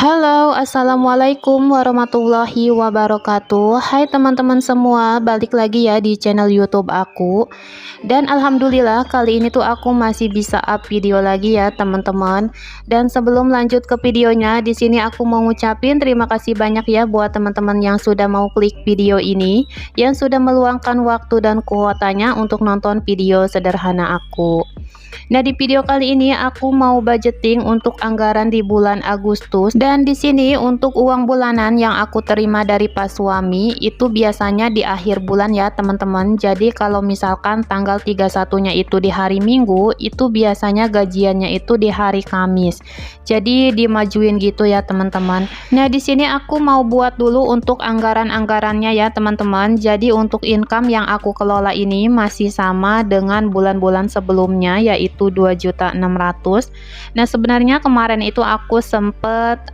Halo, assalamualaikum warahmatullahi wabarakatuh. Hai teman-teman semua, balik lagi ya di channel YouTube aku. Dan alhamdulillah kali ini tuh aku masih bisa up video lagi ya teman-teman. Dan sebelum lanjut ke videonya, di sini aku mau ngucapin terima kasih banyak ya buat teman-teman yang sudah mau klik video ini, yang sudah meluangkan waktu dan kuotanya untuk nonton video sederhana aku. Nah, di video kali ini aku mau budgeting untuk anggaran di bulan Agustus, dan di sini untuk uang bulanan yang aku terima dari pas suami itu biasanya di akhir bulan ya teman-teman. Jadi kalau misalkan tanggal 31-nya itu di hari Minggu, itu biasanya gajiannya itu di hari Kamis. Jadi dimajuin gitu ya teman-teman. Nah, di sini aku mau buat dulu untuk anggaran-anggarannya ya teman-teman. Jadi untuk income yang aku kelola ini masih sama dengan bulan-bulan sebelumnya, yaitu 2.600.000. Nah, sebenarnya kemarin itu aku sempat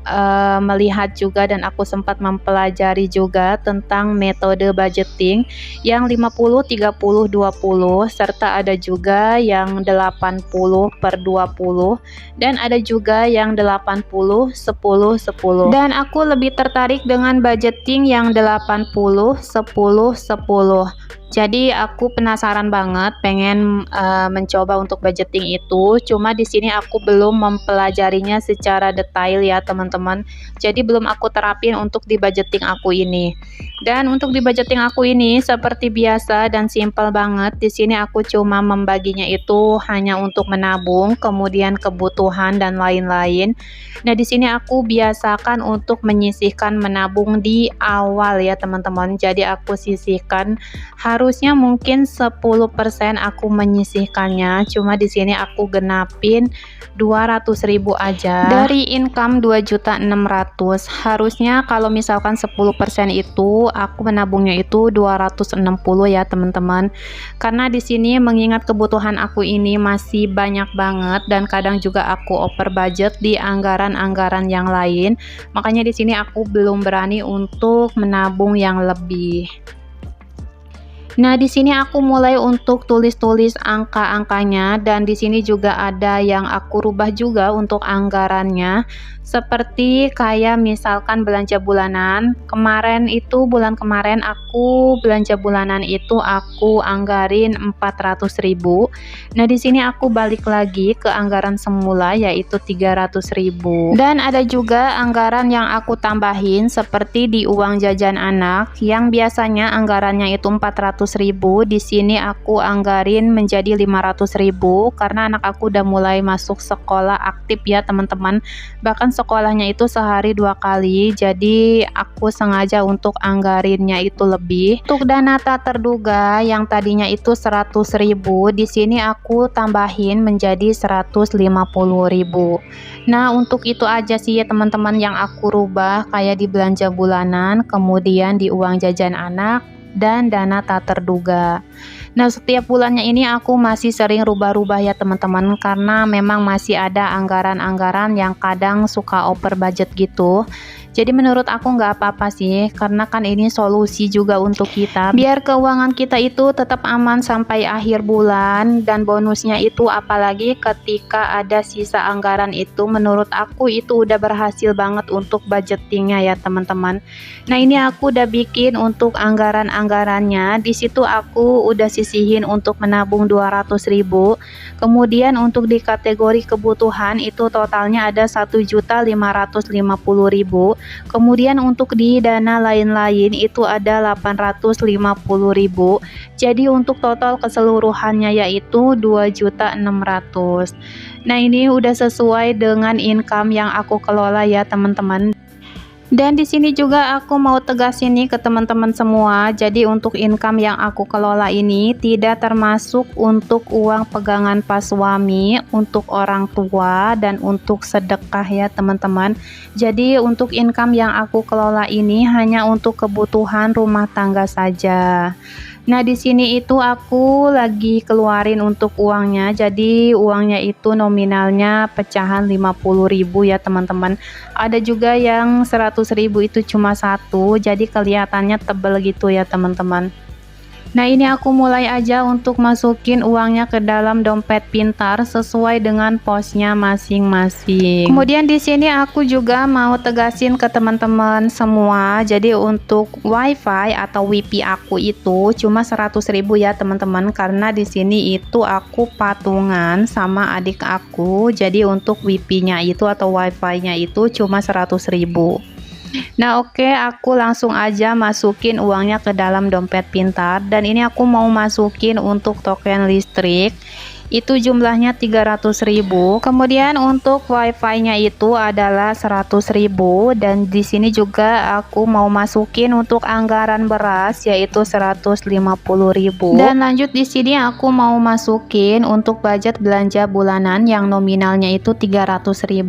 melihat juga dan aku sempat mempelajari juga tentang metode budgeting yang 50 30 20, serta ada juga yang 80/20, dan ada juga yang 80 10 10. Dan aku lebih tertarik dengan budgeting yang 80 10 10. Jadi aku penasaran banget pengen mencoba untuk budgeting itu. Cuma di sini aku belum mempelajarinya secara detail ya teman-teman. Jadi belum aku terapin untuk di budgeting aku ini. Dan untuk di budgeting aku ini seperti biasa dan simple banget. Di sini aku cuma membaginya itu hanya untuk menabung, kemudian kebutuhan dan lain-lain. Nah, di sini aku biasakan untuk menyisihkan menabung di awal ya teman-teman. Jadi aku sisihkan, harusnya mungkin 10% aku menyisihkannya. Cuma di sini aku genapin 200.000 aja dari income 2.600.000. Harusnya kalau misalkan 10% itu aku menabungnya itu 260 ya teman-teman. Karena di sini mengingat kebutuhan aku ini masih banyak banget dan kadang juga aku over budget di anggaran-anggaran yang lain. Makanya di sini aku belum berani untuk menabung yang lebih. Nah, di sini aku mulai untuk tulis-tulis angka-angkanya, dan di sini juga ada yang aku rubah juga untuk anggarannya. Seperti kayak misalkan belanja bulanan. Bulan kemarin aku belanja bulanan itu aku anggarin 400.000. Nah, di sini aku balik lagi ke anggaran semula yaitu 300.000. Dan ada juga anggaran yang aku tambahin seperti di uang jajan anak yang biasanya anggarannya itu 400.000. Di sini aku anggarin menjadi 500.000 karena anak aku udah mulai masuk sekolah aktif ya teman-teman. Bahkan sekolahnya itu sehari 2 kali, jadi aku sengaja untuk anggarinnya itu lebih. Untuk dana tak terduga yang tadinya itu 100.000, di sini aku tambahin menjadi 150.000. Nah, untuk itu aja sih ya teman-teman yang aku rubah, kayak di belanja bulanan, kemudian di uang jajan anak, dan dana tak terduga. Nah, setiap bulannya ini aku masih sering rubah-rubah ya teman-teman, karena memang masih ada anggaran-anggaran yang kadang suka over budget gitu. Jadi menurut aku nggak apa-apa sih, karena kan ini solusi juga untuk kita biar keuangan kita itu tetap aman sampai akhir bulan. Dan bonusnya itu apalagi ketika ada sisa anggaran, itu menurut aku itu udah berhasil banget untuk budgetingnya ya teman-teman. Nah, ini aku udah bikin untuk anggaran-anggarannya. Di situ aku udah sisihin untuk menabung 200.000. Kemudian untuk di kategori kebutuhan itu totalnya ada 1.550.000. Kemudian untuk di dana lain-lain itu ada 850.000. Jadi untuk total keseluruhannya yaitu 2.600.000. Nah, ini udah sesuai dengan income yang aku kelola ya teman-teman. Dan di sini juga aku mau tegasin nih ke teman-teman semua. Jadi untuk income yang aku kelola ini tidak termasuk untuk uang pegangan pas suami, untuk orang tua, dan untuk sedekah ya teman-teman. Jadi untuk income yang aku kelola ini hanya untuk kebutuhan rumah tangga saja. Nah, di sini itu aku lagi keluarin untuk uangnya. Jadi uangnya itu nominalnya pecahan 50.000 ya teman-teman. Ada juga yang 100.000 itu cuma satu, jadi kelihatannya tebel gitu ya teman-teman. Nah, ini aku mulai aja untuk masukin uangnya ke dalam dompet pintar sesuai dengan posnya masing-masing. Kemudian di sini aku juga mau tegasin ke teman-teman semua. Jadi untuk WiFi atau WiFi aku itu cuma 100.000 ya teman-teman, karena di sini itu aku patungan sama adik aku. Jadi untuk WiFi-nya itu atau WiFi-nya itu cuma 100.000. Nah, oke, aku langsung aja masukin uangnya ke dalam dompet pintar, dan ini aku mau masukin untuk token listrik itu jumlahnya 300.000. Kemudian untuk wifi-nya itu adalah 100.000, dan di sini juga aku mau masukin untuk anggaran beras yaitu 150.000. Dan lanjut di sini aku mau masukin untuk budget belanja bulanan yang nominalnya itu 300.000.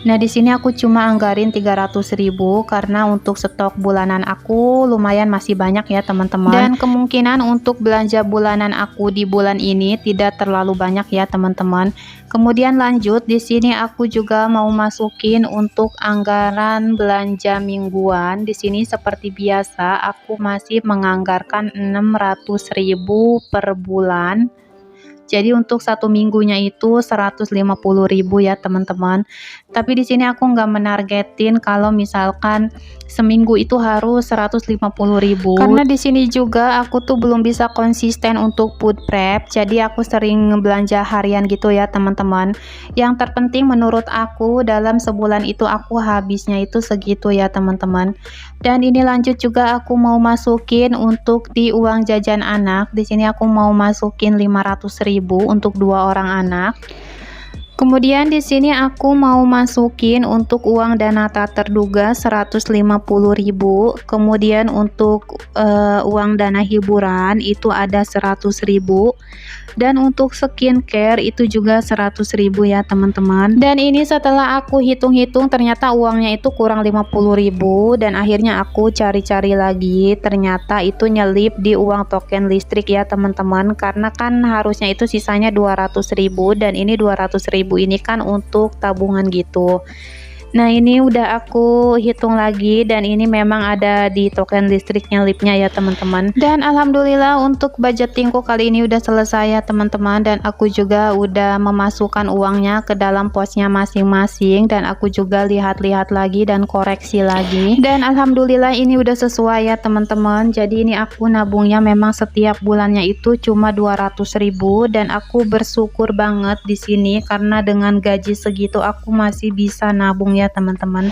Nah, di sini aku cuma anggarin 300.000 karena untuk stok bulanan aku lumayan masih banyak ya teman-teman. Dan kemungkinan untuk belanja bulanan aku di bulan ini tidak terlalu banyak ya teman-teman. Kemudian lanjut di sini aku juga mau masukin untuk anggaran belanja mingguan. Di sini seperti biasa aku masih menganggarkan 600.000 per bulan. Jadi untuk satu minggunya itu 150.000 ya teman-teman. Tapi di sini aku nggak menargetin kalau misalkan seminggu itu harus 150.000. Karena di sini juga aku tuh belum bisa konsisten untuk food prep. Jadi aku sering belanja harian gitu ya teman-teman. Yang terpenting menurut aku dalam sebulan itu aku habisnya itu segitu ya teman-teman. Dan ini lanjut juga aku mau masukin untuk di uang jajan anak. Di sini aku mau masukin 500.000 untuk 2 orang anak. Kemudian di sini aku mau masukin untuk uang dana tak terduga 150.000. Kemudian untuk uang dana hiburan itu ada 100.000. Dan untuk skincare itu juga 100.000 ya teman-teman. Dan ini setelah aku hitung-hitung ternyata uangnya itu kurang 50.000, dan akhirnya aku cari-cari lagi, ternyata itu nyelip di uang token listrik ya teman-teman, karena kan harusnya itu sisanya 200.000, dan ini 200.000 ini kan untuk tabungan gitu. Nah, ini udah aku hitung lagi, dan ini memang ada di token listriknya lipnya ya teman-teman. Dan alhamdulillah untuk budgetingku kali ini udah selesai ya teman-teman, dan aku juga udah memasukkan uangnya ke dalam posnya masing-masing, dan aku juga lihat-lihat lagi dan koreksi lagi. Dan alhamdulillah ini udah sesuai ya teman-teman. Jadi ini aku nabungnya memang setiap bulannya itu cuma 200.000, dan aku bersyukur banget di sini karena dengan gaji segitu aku masih bisa nabung ya teman-teman.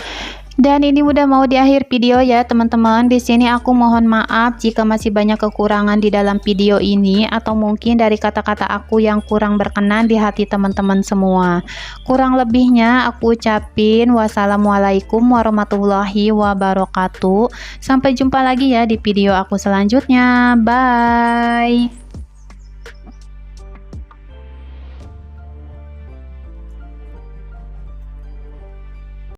Dan ini udah mau di akhir video ya teman-teman. Di sini aku mohon maaf jika masih banyak kekurangan di dalam video ini, atau mungkin dari kata-kata aku yang kurang berkenan di hati teman-teman semua. Kurang lebihnya aku ucapin wassalamualaikum warahmatullahi wabarakatuh. Sampai jumpa lagi ya di video aku selanjutnya. Bye.